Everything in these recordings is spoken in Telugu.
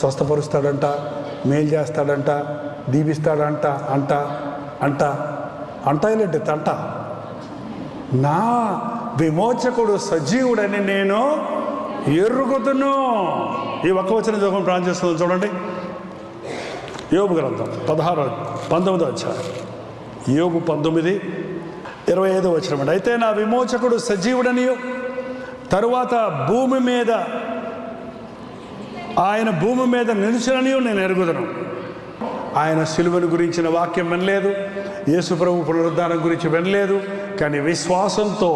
స్వస్థపరుస్తాడంట, మేలు చేస్తాడంట, దీవిస్తాడంట అంట అంట అంటాయిలేంటి తంట. నా విమోచకుడు సజీవుడని నేను ఎరుగుదును. ఈ ఒక్క వచనం జోగం ప్రాణం చేస్తుంది చూడండి. యోబు గ్రంథం 19వ అధ్యాయం, యోబు 19:25 వచనం అండి. అయితే నా విమోచకుడు సజీవుడనియు, తరువాత ఆయన భూమి మీద నిలిచిననియు నేను ఎరుగుదను. ఆయన సిలువను గురించిన వాక్యం వినలేదు, యేసు ప్రభు పునరుద్ధానం గురించి వినలేదు. కానీ విశ్వాసంతో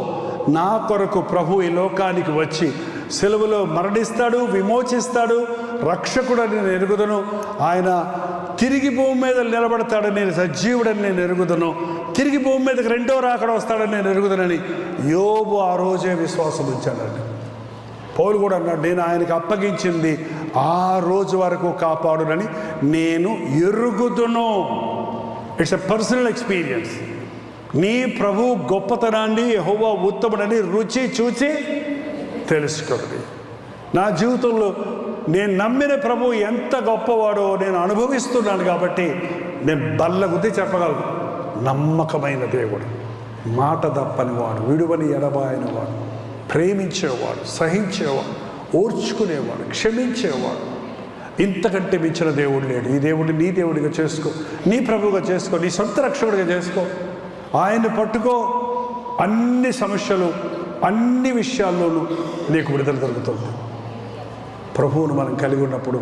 నా కొరకు ప్రభు ఈ లోకానికి వచ్చి సిలువలో మరణిస్తాడు, విమోచిస్తాడు, రక్షకుడని నేను ఎరుగుదను. ఆయన తిరిగి భూమి మీద నిలబడతాడని, నేను సజీవుడని నేను ఎరుగుదను. తిరిగి భూమి మీదకి రెండో రాకడ వస్తాడని నేను ఎరుగుదనని యోబు ఆ రోజే విశ్వాసం ఉంచాడండి. పౌలు కూడా అన్నాడు, నేను ఆయనకు అప్పగించింది ఆ రోజు వరకు కాపాడునని నేను ఎరుగుదును. It's a personal experience. నీ ప్రభు గొప్పతనాన్ని, యెహోవా ఉత్తముడని రుచి చూచి తెలుసుకోండి. నా జీవితంలో నేను నమ్మిన ప్రభు ఎంత గొప్పవాడో నేను అనుభవిస్తున్నాను కాబట్టి నేను బల్లగుద్ది చెప్పగలను. నమ్మకమైన దేవుడు, మాట తప్పని వాడు, విడువని ఎడబాయని వాడు, ప్రేమించేవాడు, సహించేవాడు, ఓర్చుకునేవాడు, క్షమించేవాడు. ఇంతకంటే మించిన దేవుడు లేడు. ఈ దేవుడిని నీ దేవుడిగా చేసుకో, నీ ప్రభువుగా చేసుకో, నీ సొంత రక్షకుడిగా చేసుకో. ఆయన్ని పట్టుకో. అన్ని సమస్యలు, అన్ని విషయాల్లోనూ నీకు విడుదల దొరుకుతుంది. ప్రభువును మనం కలిగి ఉన్నప్పుడు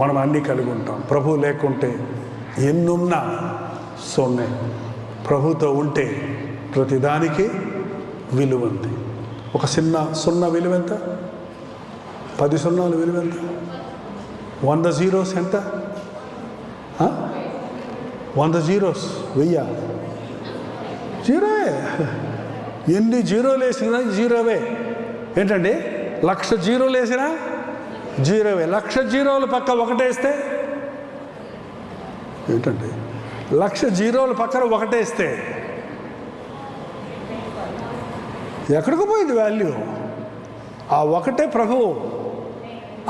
మనం అన్నీ కలిగి ఉంటాం. ప్రభువు లేకుంటే ఎన్నున్నా సొన్నే. ప్రభుతో ఉంటే ప్రతిదానికి విలువ ఉంది. ఒక చిన్న సున్నా విలువ ఎంత? 10 సున్నాలు విలువ ఎంత? 100 జీరోస్ ఎంత? 100 జీరోస్ 1000 జీరోవే. ఎన్ని జీరోలు వేసినా జీరోవే. ఏంటండి, 1,00,000 జీరోలు వేసినా జీరోవే. 1,00,000 జీరోలు పక్క ఒకటేస్తే ఏంటండి, 1,00,000 జీరోలు పక్కన ఒకటేస్తే ఎక్కడికి పోయింది వాల్యూ? ఆ ఒకటే ప్రభువు,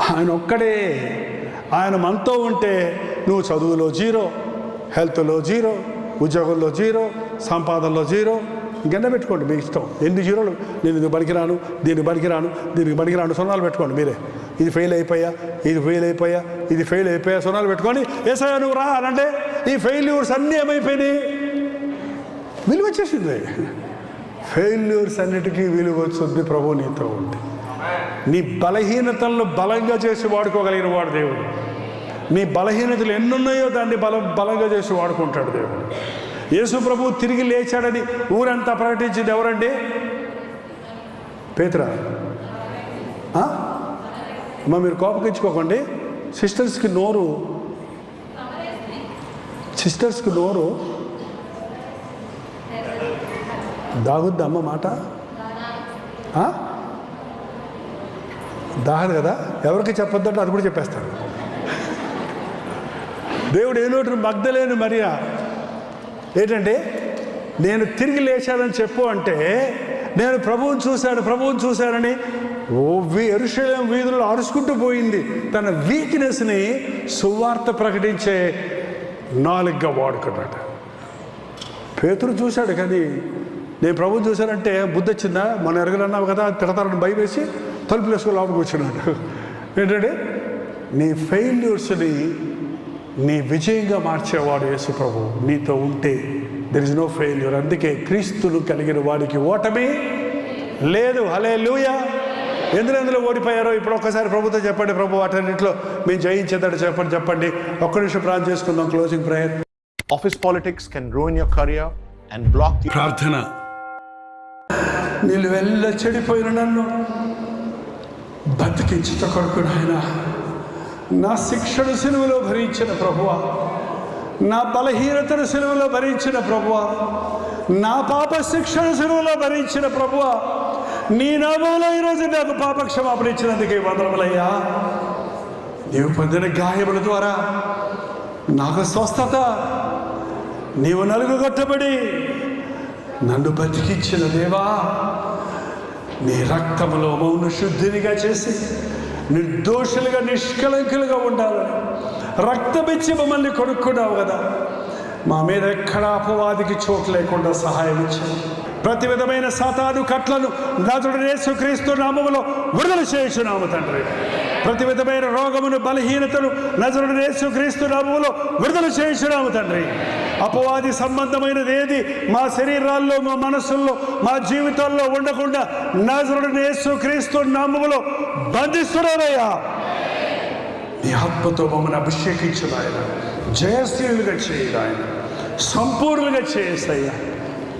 ఆయన ఒక్కడే. ఆయన మనతో ఉంటే నువ్వు చదువులో జీరో, హెల్త్లో జీరో, ఉద్యోగంలో జీరో, సంపాదనలో జీరో. ఇంకెన్న పెట్టుకోండి మీ ఇష్టం. ఎన్ని జీరోలు. నేను ఇది పనికిరాను, దీనికి పనికిరాను, దీనికి పనికిరాను సున్నాలు పెట్టుకోండి మీరే. ఇది ఫెయిల్ అయిపోయా, ఇది ఫెయిల్ అయిపోయా, ఇది ఫెయిల్ అయిపోయా సున్నాలు పెట్టుకొని ఏసయ్యా నువ్వు రా అనంటే ఈ ఫెయిల్యూర్స్ అన్నీ ఏమైపోయినాయి? విలువ వచ్చేసింది. ఫెయిల్యూర్స్ అన్నిటికీ విలువ వచ్చింది ప్రభు నీతో ఉంది. నీ బలహీనతలను బలంగా చేసి వాడుకోగలిగిన వాడు దేవుడు. నీ బలహీనతలు ఎన్నున్నాయో దాన్ని బలంగా చేసి వాడుకుంటాడు దేవుడు. యేసు ప్రభు తిరిగి లేచాడని ఊరంతా ప్రకటించింది ఎవరండి? పేతురా. అమ్మా మీరు కోపగించుకోకండి. సిస్టర్స్కి నోరు దాగుద్దా అమ్మ మాట? దాగదు కదా. ఎవరికి చెప్పొద్దంటే అది కూడా చెప్పేస్తాడు దేవుడు. ఏ నోటు మగ్ధలేని మరియా ఏంటంటే నేను తిరిగి లేచానని చెప్పు అంటే, నేను ప్రభువుని చూశానని యెరూషలేము వీధుల్లో అరుచుకుంటూ పోయింది. తన వీక్నెస్ని సువార్త ప్రకటించే నాలుగుగా వాడుకున్నాడు. పేతురు చూశాడు కానీ నేను ప్రభువుని చూశానంటే బుద్ధి వచ్చిందా? మనం ఎరగలన్నావు కదా, తిడతారని భయం వేసి తలుపులు వేసుకొని లోపలికి కూర్చున్నాడు. ఏంటంటే నీ ఫెయిల్యూర్స్ని నీ విజయంగా మార్చేవాడు యేసు ప్రభు. నీతో ఉంటే దెర్ ఇస్ నో ఫెయిల్యూర్. అందుకే క్రీస్తును కలిగిన వాడికి ఓటమి లేదు. హల్లెలూయా. ఎందులో ఓడిపోయారో ఇప్పుడు ఒక్కసారి ప్రభుతో చెప్పండి. ప్రభు వాటన్నింటిలో మేము జయించేదాడు చెప్పండి. ఒక్క నిమిషం ప్రార్థన చేసుకుందాం. Closing prayer. Office politics can ruin your career and block the ప్రార్థన. నిలువెల్ల చెడిపోయిన నన్ను బతికించుట కొరకు నాయన, నా శిక్షను సిలువలో భరించిన ప్రభువా, నా బలహీనతను సిలువలో భరించిన ప్రభువా, నా పాప శిక్షను సిలువలో భరించిన ప్రభువా, నీ నామములో ఈరోజు నాకు పాప క్షమాపణ ఇచ్చినందుకే వందనములయ్యా. నీవు పొందిన గాయముల ద్వారా నాకు స్వస్థత, నీవు నలుగుగొట్టబడి నన్ను బతికించిన దేవా, నీ రక్తములో మౌన శుద్ధినిగా చేసి నిర్దోషులుగా నిష్కలంకులుగా ఉండాలని రక్తమిచ్చి మమ్మల్ని కొనుక్కున్నావు కదా. మా మీద ఎక్కడ అపవాదికి చోటు లేకుండా సహాయం ఇచ్చావు. ప్రతి విధమైన సాతాను కట్లను నజరుడైన యేసుక్రీస్తు నామములో విడుదల చేయుచున్నాము తండ్రి. ప్రతి విధమైన రోగమును బలహీనతను నజరుడైన యేసుక్రీస్తు నామములో విడుదల చేయుచున్నాము తండ్రి. అపవాది సంబంధమైనది ఏది మా శరీరాల్లో, మా మనస్సుల్లో, మా జీవితాల్లో ఉండకుండా నజరుడైన యేసుక్రీస్తు నామములో బంధిస్తున్నారయ్యా. నీ ఆత్మతో మమ్మల్ని అభిషేకించిన ఆయన, జయశీలుగా చేయడు ఆయన, సంపూర్ణంగా చేస్తాయ్యా,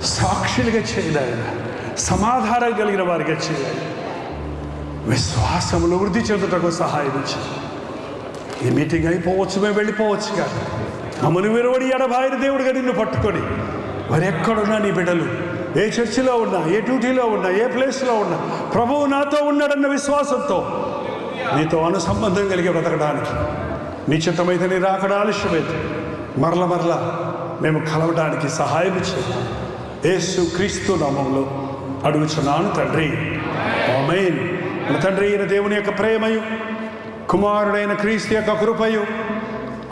సాక్షులుగా చేయడు ఆయన, సమాధానం కలిగిన వారిగా చేయాలి. విశ్వాసములు వృద్ధి చెందుటకు సహాయం ఇచ్చింది. ఈ మీటింగ్ అయిపోవచ్చు, మేము వెళ్ళిపోవచ్చు. కానీ మమ్మల్ని విరవడి ఎడబాయిన దేవుడిగా నిన్ను పట్టుకొని వారు ఎక్కడున్నా నీ బిడ్డలు ఏ చర్చిలో ఉన్నా, ఏ డ్యూటీలో ఉన్నా, ఏ ప్లేస్లో ఉన్నా ప్రభువు నాతో ఉన్నాడన్న విశ్వాసంతో నీతో అనుసంబంధం కలిగి బ్రతకడానికి, నీ చిత్తమైతే నీ రాకడ ఆలస్యమైతే మరల మేము కలవడానికి సహాయం ఇచ్చేది యేసు క్రీస్తు నామంలో అడుగుచున్నాను తండ్రి. ఆమేన్. మన తండ్రి అయిన దేవుని యొక్క ప్రేమయు, కుమారుడైన క్రీస్తు యొక్క కృపయు,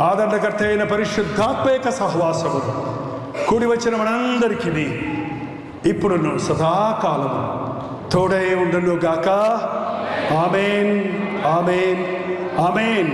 ఆదరణకర్త అయిన పరిశుద్ధాత్మ యొక్క సహవాసము కూడి వచ్చిన మనందరికీ ఇప్పుడును సదాకాలము తోడై ఉండును గాక. ఆమేన్, ఆమేన్, ఆమేన్.